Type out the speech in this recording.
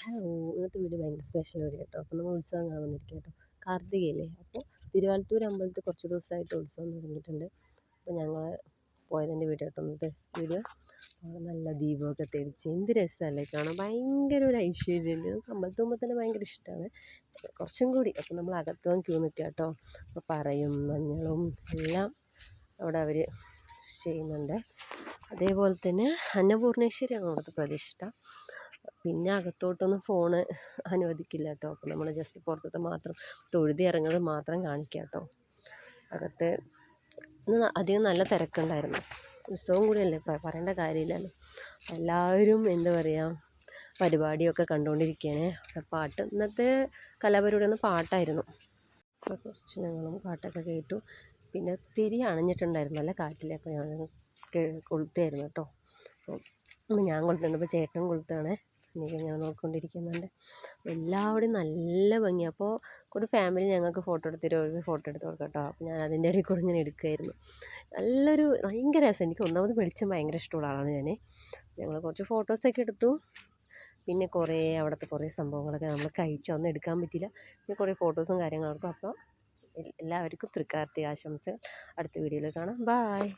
Hello, ഇന്നത്തെ video ഭയങ്കര special video കേട്ടോ. അപ്പോൾ നമ്മൾ ഉത്സവം കാണാൻ വന്നിരിക്കുക കേട്ടോ. കാർത്തികയല്ലേ, അപ്പോൾ തിരുവാലത്തൂർ അമ്പലത്തിൽ കുറച്ച് ദിവസമായിട്ട് ഉത്സവം തുടങ്ങിയിട്ടുണ്ട്. അപ്പോൾ ഞങ്ങൾ പോയതിൻ്റെ വീഡിയോ കേട്ടോ ഇന്നത്തെ വീഡിയോ. അവിടെ നല്ല ദീപമൊക്കെ തെളിച്ച് എന്ത് രസമല്ലേ കാണാൻ, ഭയങ്കര ഒരു ഐശ്വര്യമുണ്ട്. നമുക്ക് അമ്പലത്തിൽ പോകുമ്പോൾ തന്നെ ഭയങ്കര ഇഷ്ടമാണ്. കുറച്ചും കൂടി അപ്പോൾ നമ്മൾ അകത്തും ക്യൂ നിൽക്കുക കേട്ടോ. അപ്പോൾ പറയും മഞ്ഞളും എല്ലാം അവിടെ അവർ ചെയ്യുന്നുണ്ട്. അതേപോലെ തന്നെ അന്നപൂർണേശ്വരിയാണ് അവിടുത്തെ പ്രതിഷ്ഠ. പിന്നെ അകത്തോട്ടൊന്നും ഫോണ് അനുവദിക്കില്ല കേട്ടോ. അപ്പോൾ നമ്മൾ ജസ്റ്റ് പുറത്തത്തെ മാത്രം തൊഴുതി ഇറങ്ങുന്നത് മാത്രം കാണിക്കുക കേട്ടോ. അകത്ത് ഇന്ന് അധികം നല്ല തിരക്കുണ്ടായിരുന്നു. ഉത്സവം കൂടിയല്ലേ, പറയേണ്ട കാര്യമില്ലല്ലോ. എല്ലാവരും എന്താ പറയുക, പരിപാടിയൊക്കെ കണ്ടുകൊണ്ടിരിക്കുകയാണ്. പാട്ട് ഇന്നത്തെ കലാപരിപാടി പാട്ടായിരുന്നു. അപ്പോൾ കുറച്ച് ഞങ്ങളും പാട്ടൊക്കെ കേട്ടു. പിന്നെ തിരി അണഞ്ഞിട്ടുണ്ടായിരുന്നു നല്ല കാറ്റിലൊക്കെ. ഞാൻ കൊളുത്തായിരുന്നു കേട്ടോ. അപ്പോൾ ഞാൻ കൊളുത്തുന്നുണ്ട്, ഇപ്പോൾ ചേട്ടനും കൊളുത്താണ്. എനിക്ക് ഞാൻ നോക്കിക്കൊണ്ടിരിക്കുന്നുണ്ട്. എല്ലാവരുടെയും നല്ല ഭംഗി. അപ്പോൾ ഒരു ഫാമിലി ഞങ്ങൾക്ക് ഫോട്ടോ ഫോട്ടോ എടുത്ത് കൊടുക്കാം കേട്ടോ. അപ്പോൾ ഞാൻ അതിൻ്റെ ഇടയിൽ കൂടെ ഇങ്ങനെ എടുക്കുമായിരുന്നു. ഭയങ്കര രസം. എനിക്ക് ഒന്നാമത് വെളിച്ചം ഭയങ്കര ഇഷ്ടമുള്ള ആളാണ് ഞാൻ. ഞങ്ങൾ കുറച്ച് ഫോട്ടോസൊക്കെ എടുത്തു. പിന്നെ അവിടുത്തെ കുറേ സംഭവങ്ങളൊക്കെ നമ്മൾ കഴിച്ചൊന്നും എടുക്കാൻ പറ്റിയില്ല. പിന്നെ കുറേ ഫോട്ടോസും കാര്യങ്ങളൊക്കെ. അപ്പോൾ എല്ലാവർക്കും തൃക്കാർത്തിക ആശംസകൾ. അടുത്ത വീഡിയോയിൽ കാണാം. ബായ്.